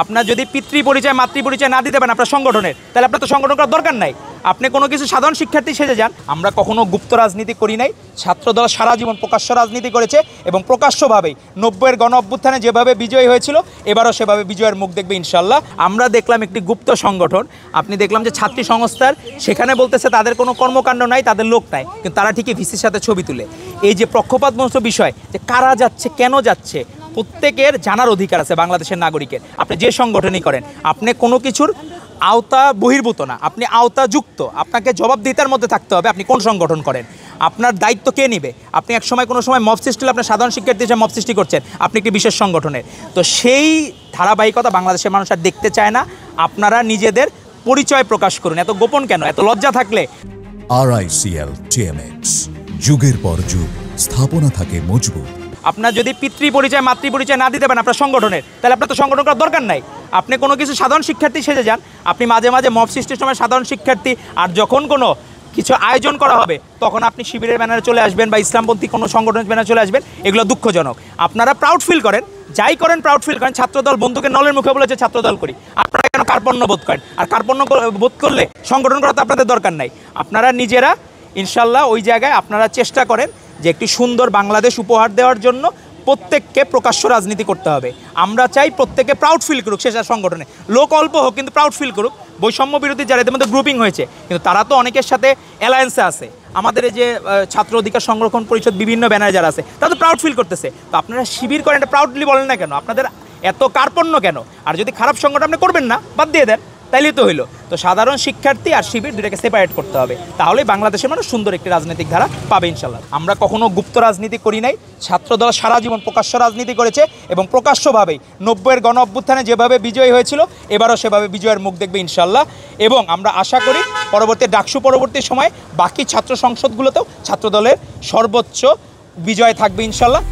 আপনার যদি পিতৃ পরিচয় মাতৃ পরিচয় না দিতে পারেন আপনার সংগঠনের, তাহলে আপনার তো সংগঠন করার দরকার নাই। আপনি কোনো কিছু সাধারণ শিক্ষার্থী সেজে যান। আমরা কখনো গুপ্ত রাজনীতি করি নাই। ছাত্রদল সারা জীবন প্রকাশ্য রাজনীতি করেছে এবং প্রকাশ্যভাবেই 90-এর গণ অভ্যুত্থানে যেভাবে বিজয়ী হয়েছিল এবারও সেভাবে বিজয়ের মুখ দেখবে ইনশাল্লাহ। আমরা দেখলাম একটি গুপ্ত সংগঠন, আপনি দেখলাম যে ছাত্রী সংস্থার, সেখানে বলতেছে তাদের কোনো কর্মকাণ্ড নাই, তাদের লোক নাই, কিন্তু তারা ঠিকই ভিসির সাথে ছবি তুলে। এই যে পক্ষপাতমূলক বিষয়, যে কারা যাচ্ছে কেন যাচ্ছে, প্রত্যেকের জানার অধিকার আছে বাংলাদেশের নাগরিকের। আপনি যে সংগঠনই করেন, আপনি কোনো কিছুর আওতা বহির্ভূত না, আপনি আওতাযুক্ত। আপনাকে জবাবদিহিতার মধ্যে থাকতে হবে আপনি কোন সংগঠন করেন, আপনার দায়িত্ব কে নেবে। আপনি এক সময় কোনো সময় মব সৃষ্টি, আপনার সাধারণ শিক্ষার্থী হিসেবে মব সৃষ্টি করছেন, আপনি একটি বিশেষ সংগঠনের। তো সেই ধারাবাহিকতা বাংলাদেশের মানুষ আর দেখতে চায় না। আপনারা নিজেদের পরিচয় প্রকাশ করুন, এত গোপন কেন, এত লজ্জা থাকলে। RICL TMX, যুগের পর যুগ স্থাপনা থাকে মজবুত। আপনার যদি পিতৃ পরিচয় মাতৃ পরিচয় না দিতে পারেন আপনার সংগঠনের, তাহলে আপনার তো সংগঠন করার দরকার নাই। আপনি কোনো কিছু সাধারণ শিক্ষার্থী সেজে যান। আপনি মাঝে মাঝে মব সৃষ্টির সময় সাধারণ শিক্ষার্থী, আর যখন কোনো কিছু আয়োজন করা হবে তখন আপনি শিবিরের ব্যানারে চলে আসবেন বা ইসলামপন্থী কোনো সংগঠনের ব্যানারে চলে আসবেন। এগুলো দুঃখজনক। আপনারা প্রাউড ফিল করেন, যাই করেন প্রাউড ফিল করেন। ছাত্রদল বন্ধুকে নলের মুখে বলেছে ছাত্রদল করি, আপনারা কেন কার্পণ্য বোধ করেন? আর কার্পণ্য বোধ করলে সংগঠন করা তো আপনাদের দরকার নাই। আপনারা নিজেরা ইনশাল্লাহ ওই জায়গায় আপনারা চেষ্টা করেন যে একটি সুন্দর বাংলাদেশ উপহার দেওয়ার জন্য প্রত্যেককে প্রকাশ্য রাজনীতি করতে হবে। আমরা চাই প্রত্যেকে প্রাউড ফিল করুক সে সংগঠনে, লোক অল্প হোক কিন্তু প্রাউড ফিল করুক। বৈষম্য বিরোধী যারা এদের মধ্যে গ্রুপিং হয়েছে, কিন্তু তারা তো অনেকের সাথে অ্যালায়েন্সে আছে। আমাদের এই যে ছাত্র অধিকার সংরক্ষণ পরিষদ বিভিন্ন ব্যানারে যারা আছে তারা তো প্রাউড ফিল করতেছে। তো আপনারা শিবির করেন, এটা প্রাউডলি বলেন না কেন? আপনাদের এত কার্পণ্য কেন? আর যদি খারাপ সংগঠন আপনি করবেন না, বাদ দিয়ে দেন, তাইলেই তো হইলো। তো সাধারণ শিক্ষার্থী আর শিবির দুটাকে সেপারেট করতে হবে, তাহলেই বাংলাদেশের মানুষ সুন্দর একটি রাজনৈতিক ধারা পাবে ইনশাল্লাহ। আমরা কখনো গুপ্ত রাজনীতি করি নাই। ছাত্রদল সারা জীবন প্রকাশ্য রাজনীতি করেছে এবং প্রকাশ্যভাবেই 90-এর গণ অভ্যুত্থানে যেভাবে বিজয়ী হয়েছিল এবারও সেভাবে বিজয়ের মুখ দেখবে ইনশাল্লাহ। এবং আমরা আশা করি পরবর্তী ডাকসু পরবর্তী সময় বাকি ছাত্র সংসদগুলোতেও ছাত্রদলের সর্বোচ্চ বিজয় থাকবে ইনশাল্লাহ।